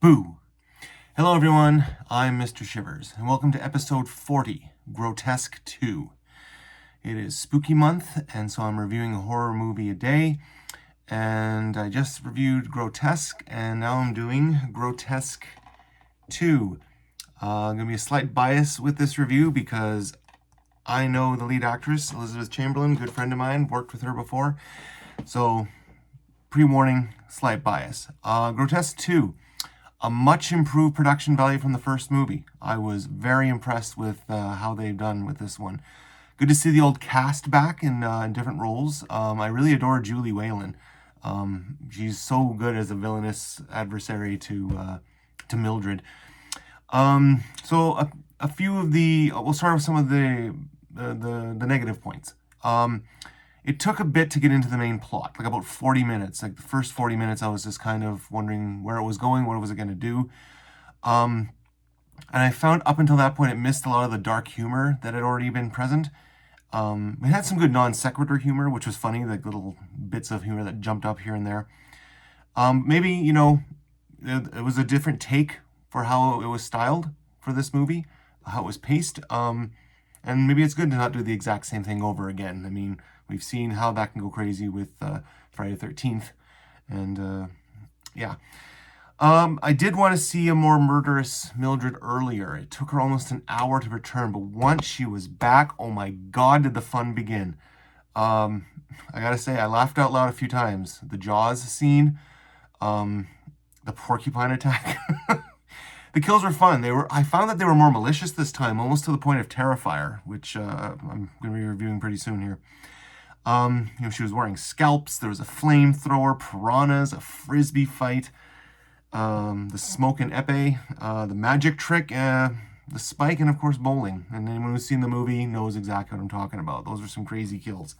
Boo! Hello everyone, I'm Mr. Shivers, and welcome to episode 40, Grotesque 2. It is spooky month, and so I'm reviewing a horror movie a day, and I just reviewed Grotesque, and now I'm doing Grotesque 2. Going to be a slight bias with this review because I know the lead actress, Elizabeth Chamberlain, good friend of mine, worked with her before, so pre-warning, slight bias. Grotesque 2. A much improved production value from the first movie. I was very impressed with how they've done with this one. Good to see the old cast back in different roles. I really adore Julie Whalen. She's so good as a villainous adversary to Mildred. So a few of we'll start with some of the negative points. It took a bit to get into the main plot, like about 40 minutes. Like the first 40 minutes, I was just kind of wondering where it was going, what was it going to do. And I found up until that point, it missed a lot of the dark humor that had already been present. It had some good non sequitur humor, which was funny, like little bits of humor that jumped up here and there. Maybe, it was a different take for how it was styled for this movie, how it was paced. And maybe it's good to not do the exact same thing over again. I mean, we've seen how that can go crazy with Friday the 13th. And yeah. I did want to see a more murderous Mildred earlier. It took her almost an hour to return, but once she was back, oh my God, did the fun begin. I gotta say, I laughed out loud a few times. The Jaws scene, the porcupine attack. The kills were fun. I found that they were more malicious this time, almost to the point of Terrifier, which I'm going to be reviewing pretty soon here. She was wearing scalps. There was a flamethrower, piranhas, a frisbee fight, the smoke and epee, the magic trick, the spike, and of course bowling. And anyone who's seen the movie knows exactly what I'm talking about. Those are some crazy kills.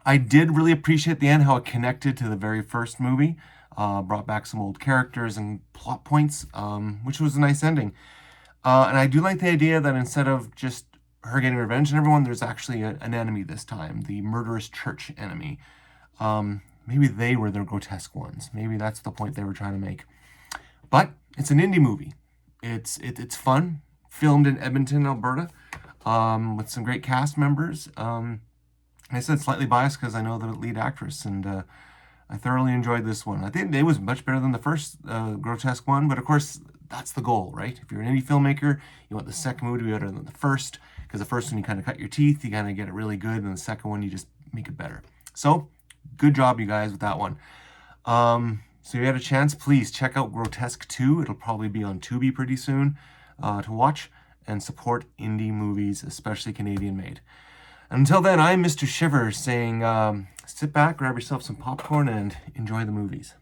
I did really appreciate the end, how it connected to the very first movie. Brought back some old characters and plot points, which was a nice ending. And I do like the idea that instead of just her getting revenge on everyone, there's actually an enemy this time, the murderous church enemy. Maybe they were the grotesque ones. Maybe that's the point they were trying to make. But it's an indie movie. It's fun, filmed in Edmonton, Alberta, with some great cast members. I said slightly biased because I know the lead actress, and I thoroughly enjoyed this one. I think it was much better than the first Grotesque one, but of course, that's the goal, right? If you're an indie filmmaker, you want the second movie to be better than the first, because the first one you kind of cut your teeth, you kind of get it really good, and the second one you just make it better. So, good job, you guys, with that one. So if you had a chance, please check out Grotesque 2. It'll probably be on Tubi pretty soon to watch, and support indie movies, especially Canadian-made. Until then, I'm Mr. Shivers saying, sit back, grab yourself some popcorn, and enjoy the movies.